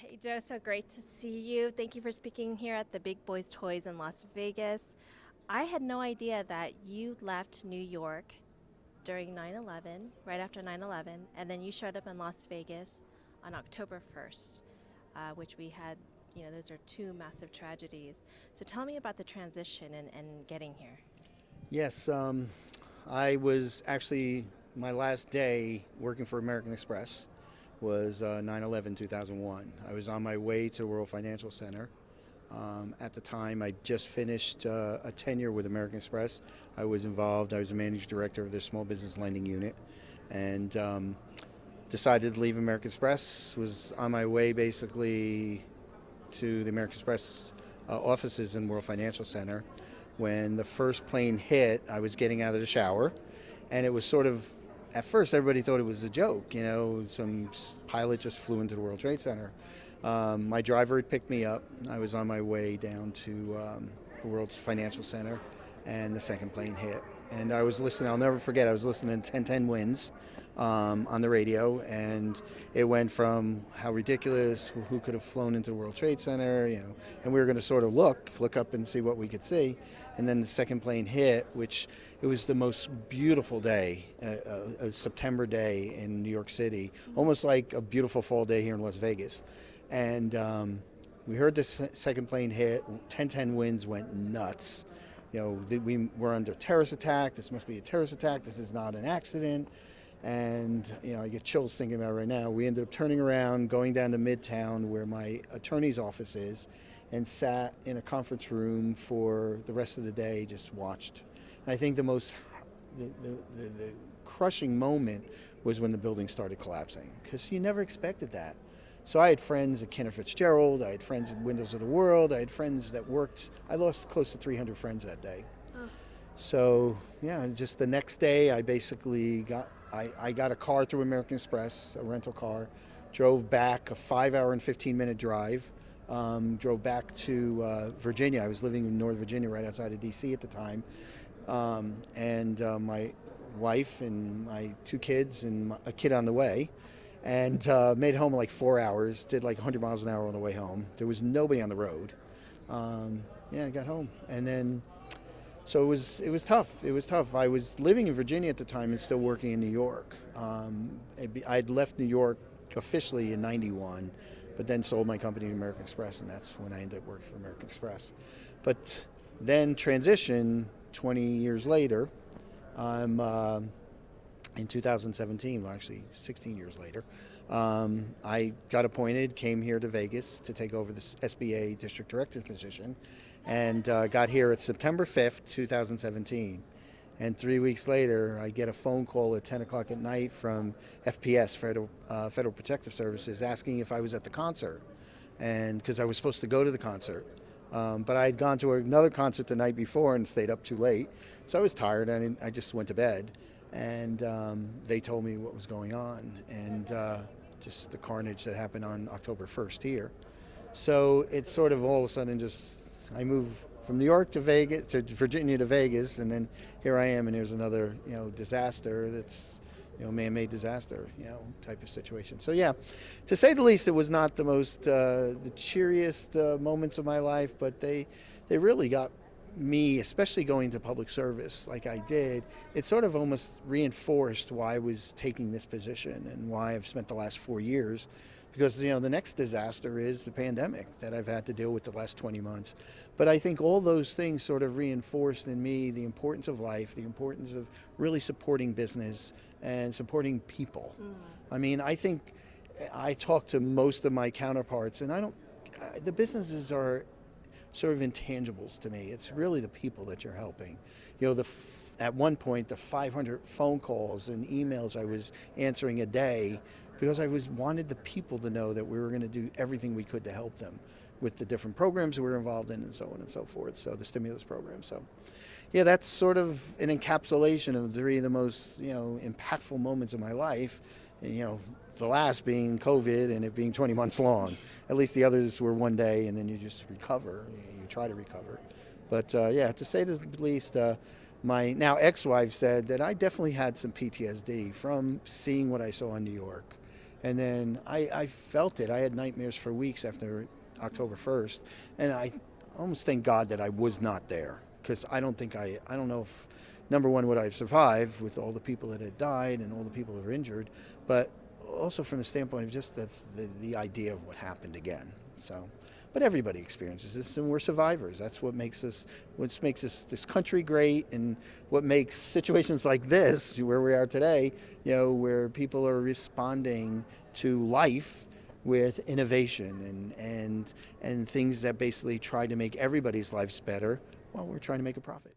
Hey Joe, so great to see you. Thank you for speaking here at the Big Boys Toys in Las Vegas. I had no idea that you left New York during 9/11, right after 9/11, and then you showed up in Las Vegas on October 1st, which we had, those are two massive tragedies. So tell me about the transition and getting here. Yes, I was actually, my last day working for American Express was 9/11 2001. I was on my way to World Financial Center. At the time, I just finished a tenure with American Express. I was involved, I was the managing director of their small business lending unit, and decided to leave American Express. Was on my way basically to the American Express offices in World Financial Center. When the first plane hit, I was getting out of the shower, and it was sort of, at first, everybody thought it was a joke. Some pilot just flew into the World Trade Center. My driver had picked me up. I was on my way down to the World's Financial Center, and the second plane hit. And I was listening, I'll never forget, I was listening to 1010 Wins on the radio, and it went from how ridiculous, who could have flown into the World Trade Center, and we were going to sort of look up and see what we could see. And then the second plane hit, which it was the most beautiful day, a September day in New York City, almost like a beautiful fall day here in Las Vegas. And we heard the second plane hit. 1010 Winds went nuts. We were under terrorist attack. This must be a terrorist attack. This is not an accident. And I get chills thinking about it right now. We ended up turning around, going down to Midtown where my attorney's office is, and sat in a conference room for the rest of the day, just watched. And I think the crushing moment was when the building started collapsing, because you never expected that. So I had friends at Cantor Fitzgerald, I had friends at Windows of the World, I had friends that worked. I lost close to 300 friends that day. Oh, So yeah, just the next day, I got a car through American Express, a rental car, drove back a 5 hour and 15 minute drive, drove back to Virginia. I was living in North Virginia, right outside of D.C. at the time, and my wife and my two kids and a kid on the way, and made it home in like 4 hours. Did like 100 miles an hour on the way home. There was nobody on the road. Yeah, I got home, and then so it was tough. It was tough. I was living in Virginia at the time and still working in New York. I'd left New York officially in '91, but then sold my company to American Express, and that's when I ended up working for American Express. But then transition 20 years later, I'm in 2017, well, actually 16 years later, I got appointed, came here to Vegas to take over the SBA District Director position, and got here at September 5th, 2017. And 3 weeks later, I get a phone call at 10 o'clock at night from FPS, Federal Protective Services, asking if I was at the concert, and because I was supposed to go to the concert. But I had gone to another concert the night before and stayed up too late, so I was tired, and I just went to bed. And they told me what was going on, and just the carnage that happened on October 1st here. So it's sort of all of a sudden just, I moved from New York to Vegas, to Virginia to Vegas, and then here I am, and there's another disaster that's man-made disaster type of situation. So yeah, to say the least, it was not the most the cheeriest moments of my life, but they really got me, especially going to public service like I did. It sort of almost reinforced why I was taking this position and why I've spent the last 4 years, because the next disaster is the pandemic that I've had to deal with the last 20 months. But I think all those things sort of reinforced in me the importance of life, the importance of really supporting business and supporting people. I mean, I think I talk to most of my counterparts, and I don't. The businesses are sort of intangibles to me. It's really the people that you're helping. At one point, the 500 phone calls and emails I was answering a day, because I wanted the people to know that we were going to do everything we could to help them with the different programs we were involved in, and so on and so forth. So the stimulus program. So yeah, that's sort of an encapsulation of three of the most impactful moments of my life. The last being COVID and it being 20 months long. At least the others were one day, and then you just recover. You try to recover. But yeah, to say the least, my now ex-wife said that I definitely had some PTSD from seeing what I saw in New York, And then I felt it. I had nightmares for weeks after October 1st, and I almost thank God that I was not there, because I don't know if, number one, would I have survived with all the people that had died and all the people that were injured, but also from the standpoint of just the idea of what happened again. So, but everybody experiences this, and we're survivors. That's what makes this country great, and what makes situations like this, where we are today, where people are responding to life with innovation and things that basically try to make everybody's lives better while we're trying to make a profit.